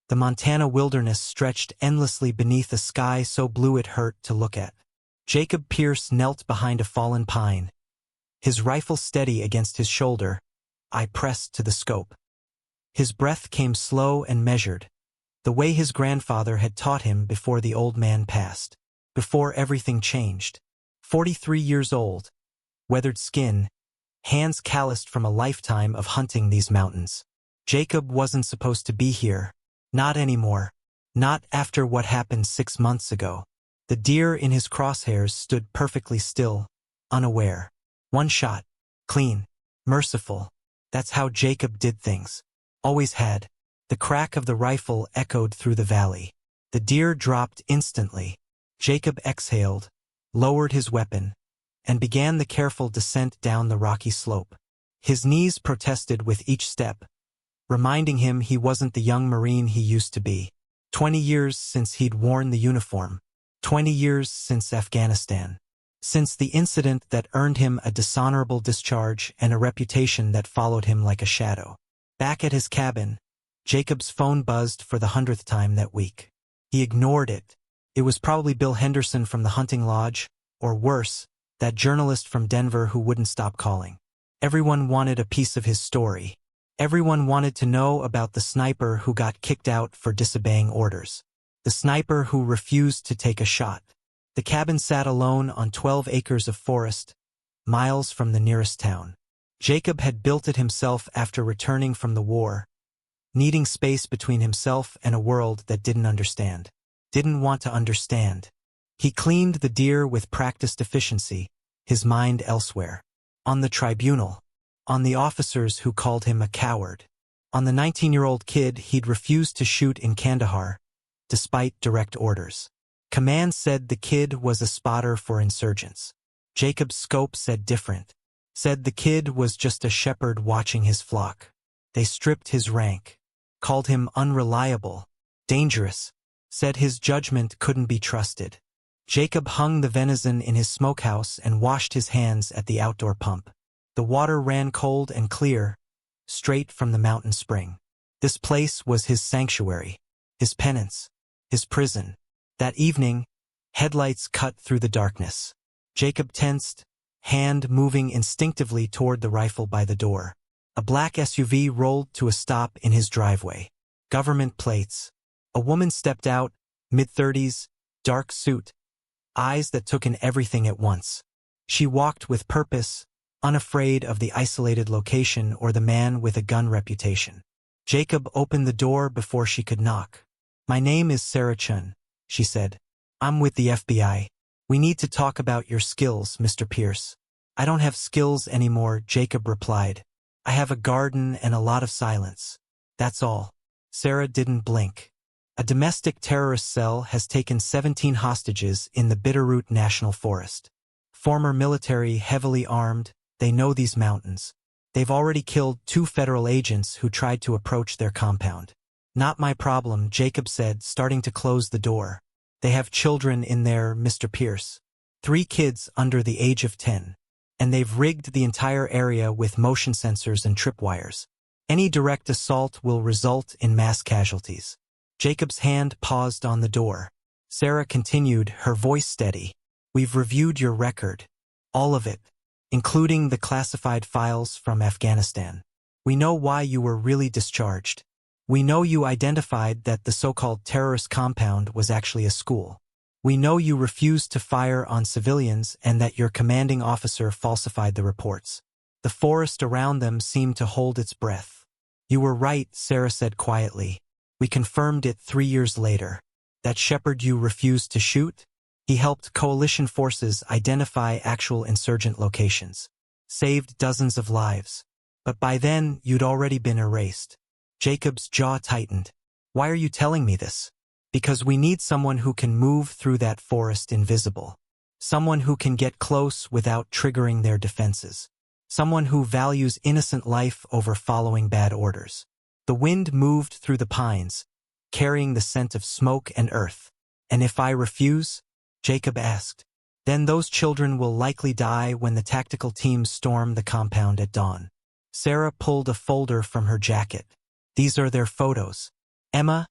The Montana wilderness stretched endlessly beneath a sky so blue it hurt to look at. Jacob Pierce knelt behind a fallen pine, his rifle steady against his shoulder, eye pressed to the scope. His breath came slow and measured, the way his grandfather had taught him before the old man passed, before everything changed. 43 years old, weathered skin, hands calloused from a lifetime of hunting these mountains. Jacob wasn't supposed to be here. Not anymore. Not after what happened 6 months ago. The deer in his crosshairs stood perfectly still, unaware. One shot. Clean. Merciful. That's how Jacob did things. Always had. The crack of the rifle echoed through the valley. The deer dropped instantly. Jacob exhaled, lowered his weapon, and began the careful descent down the rocky slope. His knees protested with each step, reminding him he wasn't the young Marine he used to be. 20 years since he'd worn the uniform. 20 years since Afghanistan. Since the incident that earned him a dishonorable discharge and a reputation that followed him like a shadow. Back at his cabin, Jacob's phone buzzed for the 100th time that week. He ignored it. It was probably Bill Henderson from the hunting lodge, or worse, that journalist from Denver who wouldn't stop calling. Everyone wanted a piece of his story. Everyone wanted to know about the sniper who got kicked out for disobeying orders. The sniper who refused to take a shot. The cabin sat alone on 12 acres of forest, miles from the nearest town. Jacob had built it himself after returning from the war, needing space between himself and a world that didn't understand. Didn't want to understand. He cleaned the deer with practiced efficiency, his mind elsewhere. On the tribunal. On the officers who called him a coward. On the 19-year-old kid he'd refused to shoot in Kandahar, despite direct orders. Command said the kid was a spotter for insurgents. Jacob's scope said different. Said the kid was just a shepherd watching his flock. They stripped his rank. Called him unreliable. Dangerous. Said his judgment couldn't be trusted. Jacob hung the venison in his smokehouse and washed his hands at the outdoor pump. The water ran cold and clear, straight from the mountain spring. This place was his sanctuary, his penance, his prison. That evening, headlights cut through the darkness. Jacob tensed, hand moving instinctively toward the rifle by the door. A black SUV rolled to a stop in his driveway. Government plates. A woman stepped out, mid-30s, dark suit, eyes that took in everything at once. She walked with purpose, unafraid of the isolated location or the man with a gun reputation. Jacob opened the door before she could knock. "My name is Sarah Chun," she said. "I'm with the FBI. We need to talk about your skills, Mr. Pierce." "I don't have skills anymore," Jacob replied. "I have a garden and a lot of silence. That's all." Sarah didn't blink. A domestic terrorist cell has taken 17 hostages in the Bitterroot National Forest. Former military, heavily armed, they know these mountains. They've already killed 2 federal agents who tried to approach their compound. "Not my problem," Jacob said, starting to close the door. "They have children in there, Mr. Pierce. 3 kids under the age of 10. And they've rigged the entire area with motion sensors and tripwires. Any direct assault will result in mass casualties." Jacob's hand paused on the door. Sarah continued, her voice steady. "We've reviewed your record. All of it. Including the classified files from Afghanistan. We know why you were really discharged. We know you identified that the so-called terrorist compound was actually a school. We know you refused to fire on civilians and that your commanding officer falsified the reports. The forest around them seemed to hold its breath." "You were right," Sarah said quietly. "We confirmed it 3 years later. That shepherd you refused to shoot? He helped coalition forces identify actual insurgent locations. Saved dozens of lives. But by then, you'd already been erased." Jacob's jaw tightened. "Why are you telling me this?" "Because we need someone who can move through that forest invisible. Someone who can get close without triggering their defenses. Someone who values innocent life over following bad orders." The wind moved through the pines, carrying the scent of smoke and earth. "And if I refuse?" Jacob asked. "Then those children will likely die when the tactical teams storm the compound at dawn." Sarah pulled a folder from her jacket. "These are their photos. Emma,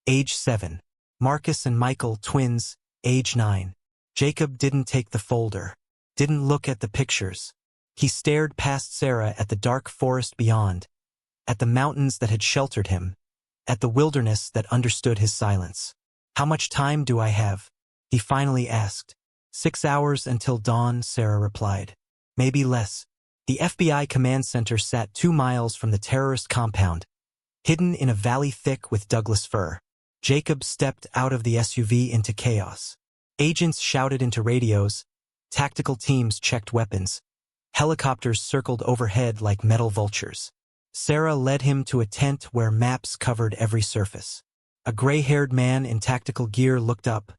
age 7. Marcus and Michael, twins, age 9. Jacob didn't take the folder, didn't look at the pictures. He stared past Sarah at the dark forest beyond, at the mountains that had sheltered him, at the wilderness that understood his silence. How much time do I have? He finally asked. 6 hours until dawn, Sarah replied. Maybe less. The FBI command center sat 2 miles from the terrorist compound, hidden in a valley thick with Douglas fir. Jacob stepped out of the SUV into chaos. Agents shouted into radios, tactical teams checked weapons, helicopters circled overhead like metal vultures. Sarah led him to a tent where maps covered every surface. A gray-haired man in tactical gear looked up,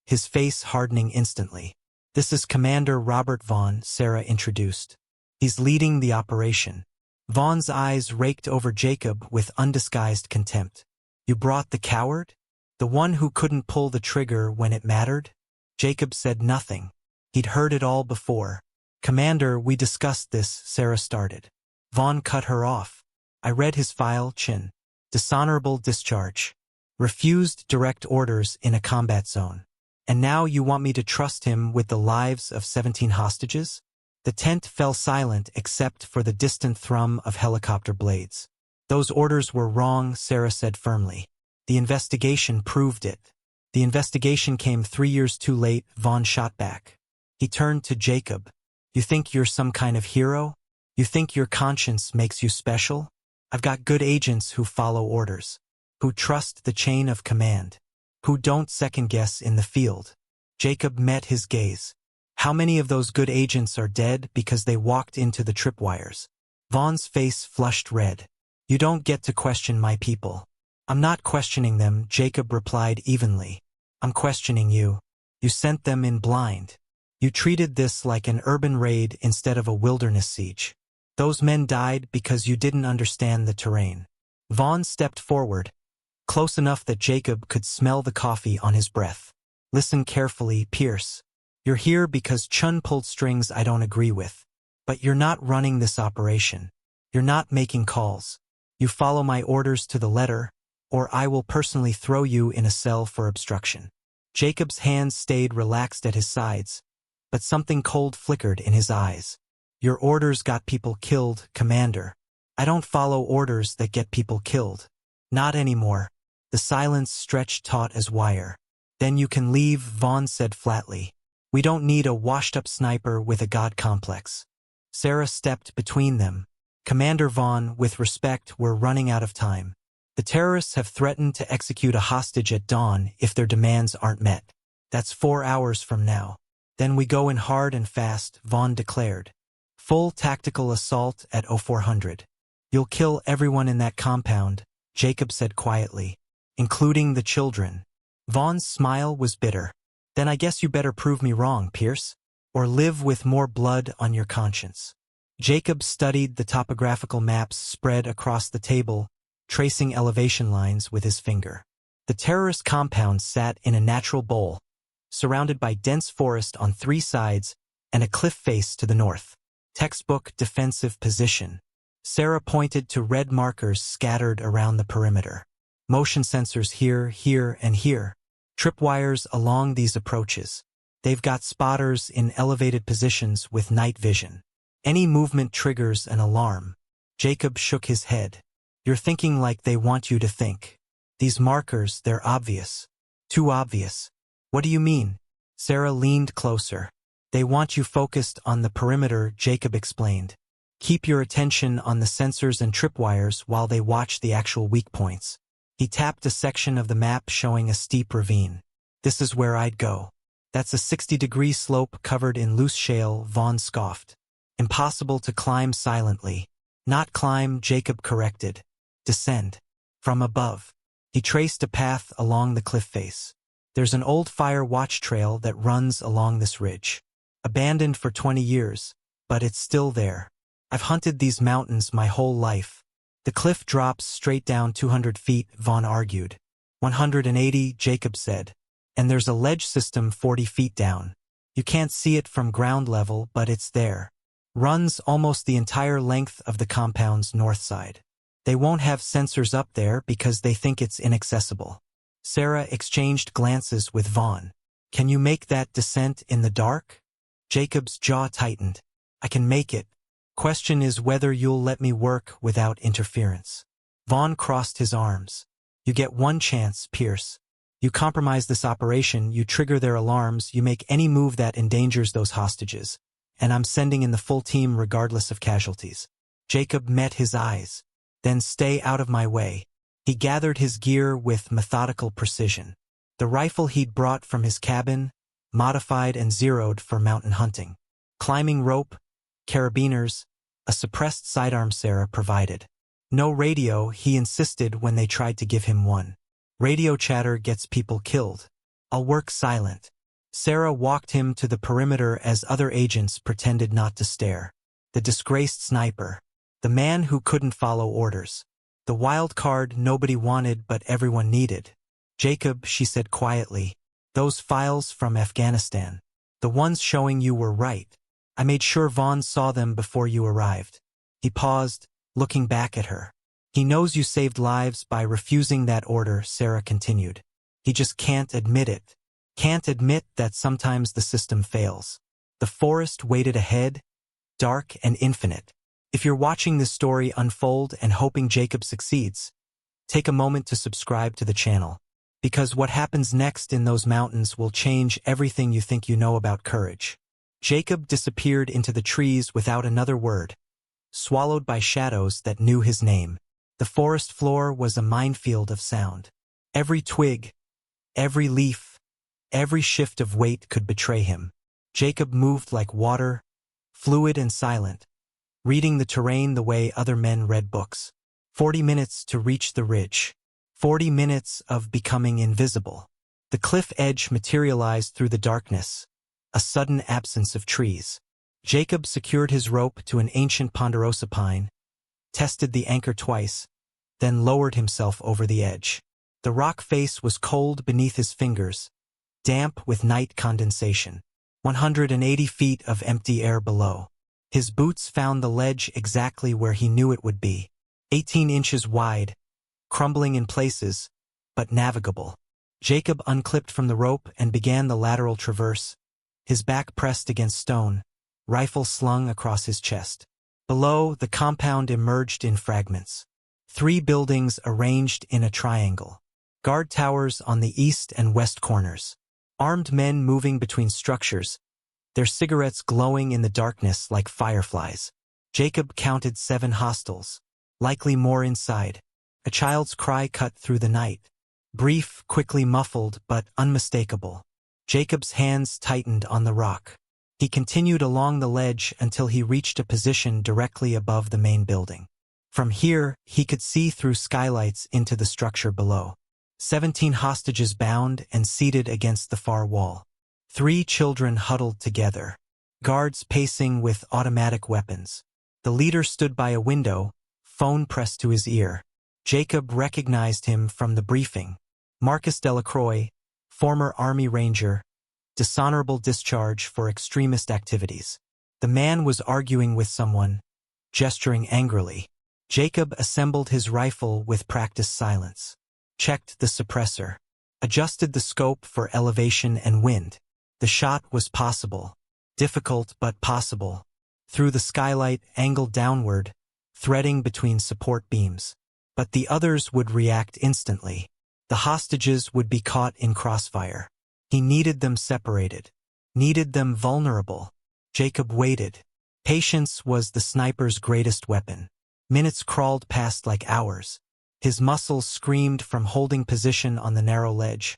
his face hardening instantly. This is Commander Robert Vaughn, Sarah introduced. He's leading the operation. Vaughn's eyes raked over Jacob with undisguised contempt. You brought the coward? The one who couldn't pull the trigger when it mattered? Jacob said nothing. He'd heard it all before. Commander, we discussed this, Sarah started. Vaughn cut her off. I read his file, Chin. Dishonorable discharge. Refused direct orders in a combat zone. And now you want me to trust him with the lives of 17 hostages? The tent fell silent except for the distant thrum of helicopter blades. Those orders were wrong, Sarah said firmly. The investigation proved it. The investigation came 3 years too late, Vaughn shot back. He turned to Jacob. You think you're some kind of hero? You think your conscience makes you special? I've got good agents who follow orders, who trust the chain of command, who don't second-guess in the field. Jacob met his gaze. How many of those good agents are dead because they walked into the tripwires? Vaughn's face flushed red. You don't get to question my people. I'm not questioning them, Jacob replied evenly. I'm questioning you. You sent them in blind. You treated this like an urban raid instead of a wilderness siege. Those men died because you didn't understand the terrain. Vaughn stepped forward, close enough that Jacob could smell the coffee on his breath. Listen carefully, Pierce. You're here because Chun pulled strings I don't agree with. But you're not running this operation. You're not making calls. You follow my orders to the letter, or I will personally throw you in a cell for obstruction. Jacob's hands stayed relaxed at his sides, but something cold flickered in his eyes. Your orders got people killed, Commander. I don't follow orders that get people killed. Not anymore. The silence stretched taut as wire. Then you can leave, Vaughn said flatly. We don't need a washed-up sniper with a god complex. Sarah stepped between them. Commander Vaughn, with respect, we're running out of time. The terrorists have threatened to execute a hostage at dawn if their demands aren't met. That's 4 hours from now. Then we go in hard and fast, Vaughn declared. Full tactical assault at 0400. You'll kill everyone in that compound, Jacob said quietly, including the children. Vaughn's smile was bitter. Then I guess you better prove me wrong, Pierce, or live with more blood on your conscience. Jacob studied the topographical maps spread across the table, tracing elevation lines with his finger. The terrorist compound sat in a natural bowl, surrounded by dense forest on 3 sides and a cliff face to the north. Textbook defensive position. Sarah pointed to red markers scattered around the perimeter. Motion sensors here, here, and here. Tripwires along these approaches. They've got spotters in elevated positions with night vision. Any movement triggers an alarm. Jacob shook his head. You're thinking like they want you to think. These markers, they're obvious. Too obvious. What do you mean? Sarah leaned closer. They want you focused on the perimeter, Jacob explained. Keep your attention on the sensors and tripwires while they watch the actual weak points. He tapped a section of the map showing a steep ravine. This is where I'd go. That's a 60-degree slope covered in loose shale, Vaughn scoffed. Impossible to climb silently. Not climb, Jacob corrected. Descend. From above. He traced a path along the cliff face. There's an old fire watch trail that runs along this ridge. Abandoned for 20 years, but it's still there. I've hunted these mountains my whole life. The cliff drops straight down 200 feet, Vaughn argued. 180, Jacob said. And there's a ledge system 40 feet down. You can't see it from ground level, but it's there. Runs almost the entire length of the compound's north side. They won't have sensors up there because they think it's inaccessible. Sarah exchanged glances with Vaughn. Can you make that descent in the dark? Jacob's jaw tightened. I can make it. Question is whether you'll let me work without interference. Vaughn crossed his arms. You get one chance, Pierce. You compromise this operation, you trigger their alarms, you make any move that endangers those hostages. And I'm sending in the full team regardless of casualties. Jacob met his eyes. Then stay out of my way. He gathered his gear with methodical precision. The rifle he'd brought from his cabin, modified and zeroed for mountain hunting. Climbing rope, carabiners, a suppressed sidearm Sarah provided. No radio, he insisted when they tried to give him one. Radio chatter gets people killed. I'll work silent. Sarah walked him to the perimeter as other agents pretended not to stare. The disgraced sniper. The man who couldn't follow orders. The wild card nobody wanted but everyone needed. Jacob, she said quietly. Those files from Afghanistan. The ones showing you were right. I made sure Vaughn saw them before you arrived. He paused, looking back at her. He knows you saved lives by refusing that order, Sarah continued. He just can't admit it. Can't admit that sometimes the system fails. The forest waited ahead, dark and infinite. If you're watching this story unfold and hoping Jacob succeeds, take a moment to subscribe to the channel. Because what happens next in those mountains will change everything you think you know about courage. Jacob disappeared into the trees without another word, swallowed by shadows that knew his name. The forest floor was a minefield of sound. Every twig, every leaf, every shift of weight could betray him. Jacob moved like water, fluid and silent, reading the terrain the way other men read books. 40 minutes to reach the ridge. 40 minutes of becoming invisible. The cliff edge materialized through the darkness, a sudden absence of trees. Jacob secured his rope to an ancient ponderosa pine, tested the anchor twice, then lowered himself over the edge. The rock face was cold beneath his fingers, damp with night condensation. 180 feet of empty air below. His boots found the ledge exactly where he knew it would be. 18 inches wide, crumbling in places, but navigable. Jacob unclipped from the rope and began the lateral traverse, his back pressed against stone, rifle slung across his chest. Below, the compound emerged in fragments. 3 buildings arranged in a triangle. Guard towers on the east and west corners. Armed men moving between structures, their cigarettes glowing in the darkness like fireflies. Jacob counted 7 hostiles, likely more inside. A child's cry cut through the night. Brief, quickly muffled, but unmistakable. Jacob's hands tightened on the rock. He continued along the ledge until he reached a position directly above the main building. From here, he could see through skylights into the structure below. 17 hostages bound and seated against the far wall. 3 children huddled together. Guards pacing with automatic weapons. The leader stood by a window, phone pressed to his ear. Jacob recognized him from the briefing. Marcus Delacroix, former Army Ranger, dishonorable discharge for extremist activities. The man was arguing with someone, gesturing angrily. Jacob assembled his rifle with practiced silence, checked the suppressor, adjusted the scope for elevation and wind. The shot was possible, difficult but possible, through the skylight angled downward, threading between support beams. But the others would react instantly. The hostages would be caught in crossfire. He needed them separated, needed them vulnerable. Jacob waited. Patience was the sniper's greatest weapon. Minutes crawled past like hours. His muscles screamed from holding position on the narrow ledge.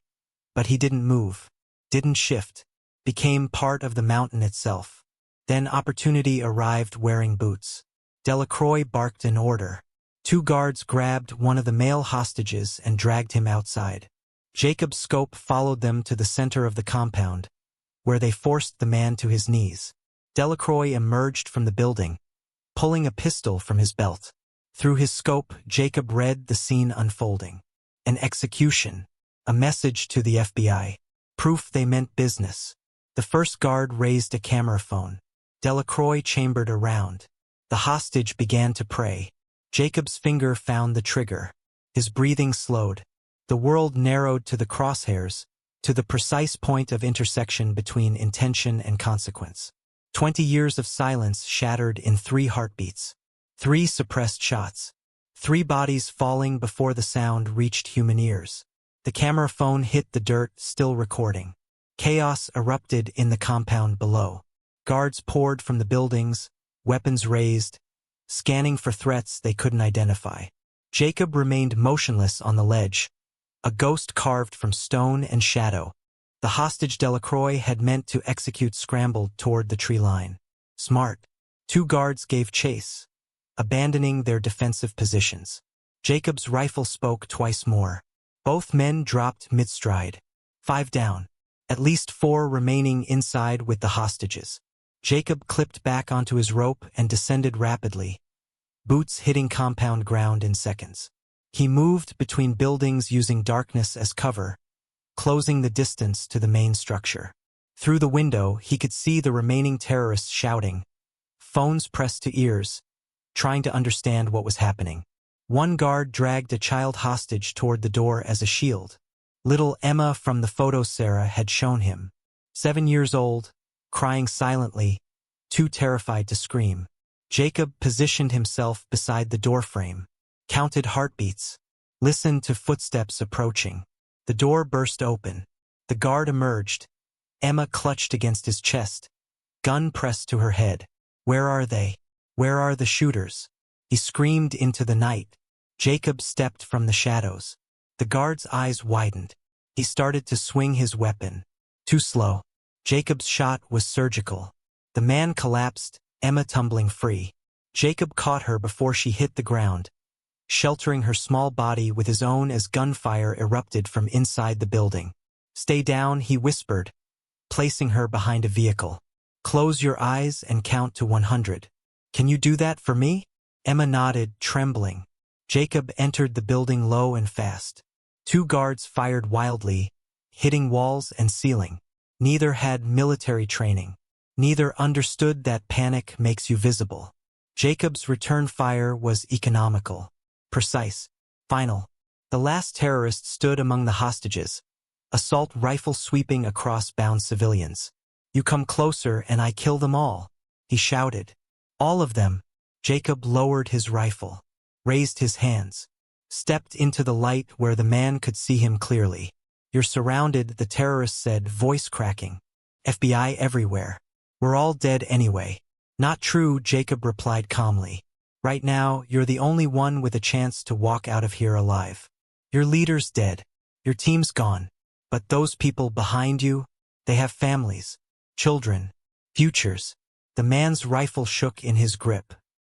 But he didn't move, didn't shift, became part of the mountain itself. Then opportunity arrived wearing boots. Delacroix barked an order. 2 guards grabbed one of the male hostages and dragged him outside. Jacob's scope followed them to the center of the compound, where they forced the man to his knees. Delacroix emerged from the building, pulling a pistol from his belt. Through his scope, Jacob read the scene unfolding. An execution, a message to the FBI, proof they meant business. The first guard raised a camera phone. Delacroix chambered around. The hostage began to pray. Jacob's finger found the trigger. His breathing slowed. The world narrowed to the crosshairs, to the precise point of intersection between intention and consequence. 20 years of silence shattered in 3 heartbeats. 3 suppressed shots. 3 bodies falling before the sound reached human ears. The camera phone hit the dirt, still recording. Chaos erupted in the compound below. Guards poured from the buildings, weapons raised, scanning for threats they couldn't identify. Jacob remained motionless on the ledge, a ghost carved from stone and shadow. The hostage Delacroix had meant to execute scrambled toward the tree line. Smart. 2 guards gave chase, abandoning their defensive positions. Jacob's rifle spoke twice more. Both men dropped mid-stride. 5 down. At least 4 remaining inside with the hostages. Jacob clipped back onto his rope and descended rapidly, boots hitting compound ground in seconds. He moved between buildings using darkness as cover, closing the distance to the main structure. Through the window, he could see the remaining terrorists shouting, phones pressed to ears, trying to understand what was happening. One guard dragged a child hostage toward the door as a shield. Little Emma from the photo Sarah had shown him. 7 years old, crying silently, too terrified to scream. Jacob positioned himself beside the doorframe, counted heartbeats, listened to footsteps approaching. The door burst open. The guard emerged. Emma clutched against his chest, gun pressed to her head. Where are they? Where are the shooters? He screamed into the night. Jacob stepped from the shadows. The guard's eyes widened. He started to swing his weapon. Too slow. Jacob's shot was surgical. The man collapsed, Emma tumbling free. Jacob caught her before she hit the ground, sheltering her small body with his own as gunfire erupted from inside the building. Stay down, he whispered, placing her behind a vehicle. Close your eyes and count to 100. Can you do that for me? Emma nodded, trembling. Jacob entered the building low and fast. 2 guards fired wildly, hitting walls and ceiling. Neither had military training. Neither understood that panic makes you visible. Jacob's return fire was economical, precise, final. The last terrorist stood among the hostages, assault rifle sweeping across bound civilians. You come closer and I kill them all, he shouted. All of them. Jacob lowered his rifle, raised his hands, stepped into the light where the man could see him clearly. You're surrounded, the terrorist said, voice cracking. FBI everywhere. We're all dead anyway. Not true, Jacob replied calmly. Right now, you're the only one with a chance to walk out of here alive. Your leader's dead. Your team's gone. But those people behind you, they have families, children, futures. The man's rifle shook in his grip.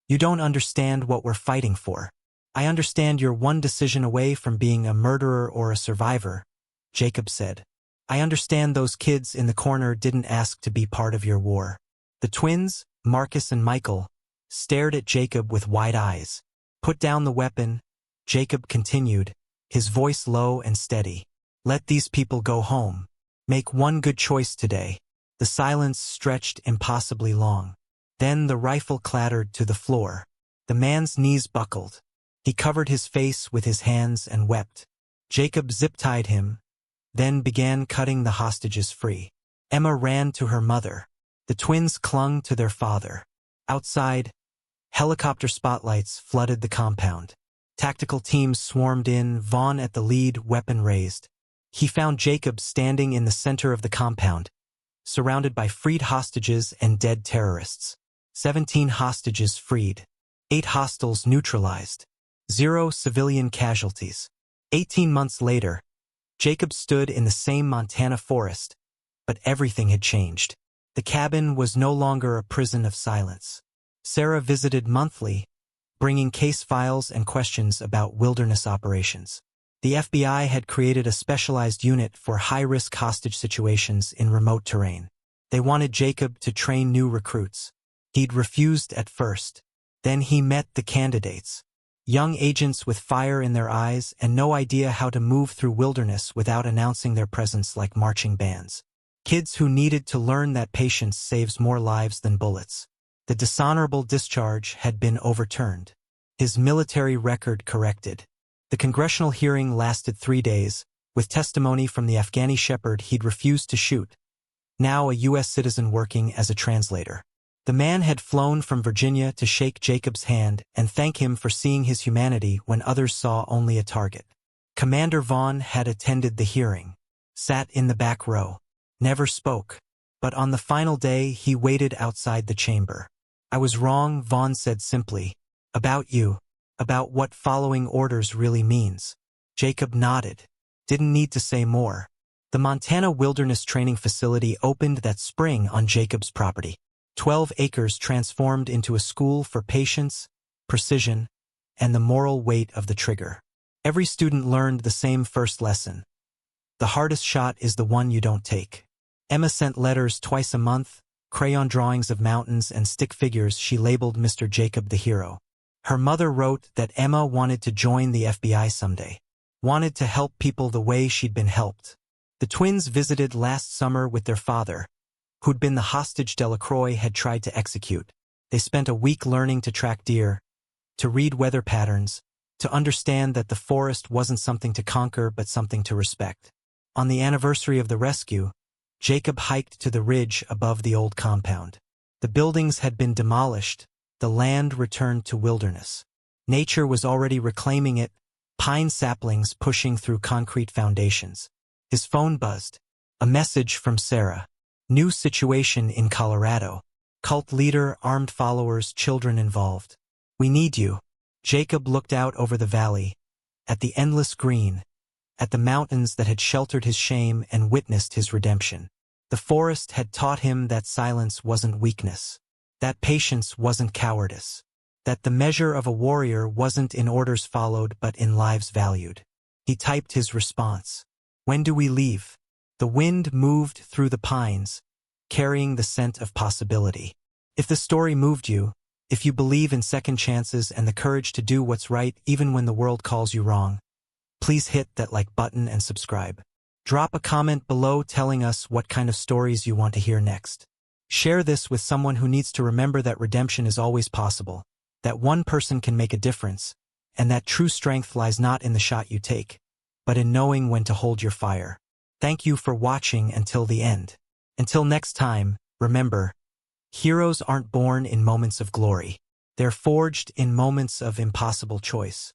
You don't understand what we're fighting for. I understand you're one decision away from being a murderer or a survivor, Jacob said. I understand those kids in the corner didn't ask to be part of your war. The twins, Marcus and Michael, stared at Jacob with wide eyes. Put down the weapon, Jacob continued, his voice low and steady. Let these people go home. Make one good choice today. The silence stretched impossibly long. Then the rifle clattered to the floor. The man's knees buckled. He covered his face with his hands and wept. Jacob zip-tied him, then began cutting the hostages free. Emma ran to her mother. The twins clung to their father. Outside, helicopter spotlights flooded the compound. Tactical teams swarmed in, Vaughn at the lead, weapon raised. He found Jacob standing in the center of the compound, surrounded by freed hostages and dead terrorists. 17 hostages freed. 8 hostiles neutralized. 0 civilian casualties. 18 months later, Jacob stood in the same Montana forest, but everything had changed. The cabin was no longer a prison of silence. Sarah visited monthly, bringing case files and questions about wilderness operations. The FBI had created a specialized unit for high-risk hostage situations in remote terrain. They wanted Jacob to train new recruits. He'd refused at first. Then he met the candidates. Young agents with fire in their eyes and no idea how to move through wilderness without announcing their presence like marching bands. Kids who needed to learn that patience saves more lives than bullets. The dishonorable discharge had been overturned. His military record corrected. The congressional hearing lasted 3 days, with testimony from the Afghani shepherd he'd refused to shoot, now a U.S. citizen working as a translator. The man had flown from Virginia to shake Jacob's hand and thank him for seeing his humanity when others saw only a target. Commander Vaughn had attended the hearing, sat in the back row, never spoke, but on the final day he waited outside the chamber. "I was wrong," Vaughn said simply. "About you. About what following orders really means." Jacob nodded. Didn't need to say more. The Montana Wilderness Training Facility opened that spring on Jacob's property. 12 acres transformed into a school for patience, precision, and the moral weight of the trigger. Every student learned the same first lesson. The hardest shot is the one you don't take. Emma sent letters twice a month, crayon drawings of mountains and stick figures she labeled Mr. Jacob the hero. Her mother wrote that Emma wanted to join the FBI someday, wanted to help people the way she'd been helped. The twins visited last summer with their father, who'd been the hostage Delacroix had tried to execute. They spent a week learning to track deer, to read weather patterns, to understand that the forest wasn't something to conquer but something to respect. On the anniversary of the rescue, Jacob hiked to the ridge above the old compound. The buildings had been demolished, the land returned to wilderness. Nature was already reclaiming it, pine saplings pushing through concrete foundations. His phone buzzed. A message from Sarah. New situation in Colorado. Cult leader, armed followers, children involved. "We need you." Jacob looked out over the valley, at the endless green, at the mountains that had sheltered his shame and witnessed his redemption. The forest had taught him that silence wasn't weakness, that patience wasn't cowardice, that the measure of a warrior wasn't in orders followed but in lives valued. He typed his response. "When do we leave?" The wind moved through the pines, carrying the scent of possibility. If the story moved you, if you believe in second chances and the courage to do what's right even when the world calls you wrong, please hit that like button and subscribe. Drop a comment below telling us what kind of stories you want to hear next. Share this with someone who needs to remember that redemption is always possible, that one person can make a difference, and that true strength lies not in the shot you take, but in knowing when to hold your fire. Thank you for watching until the end. Until next time, remember, heroes aren't born in moments of glory. They're forged in moments of impossible choice.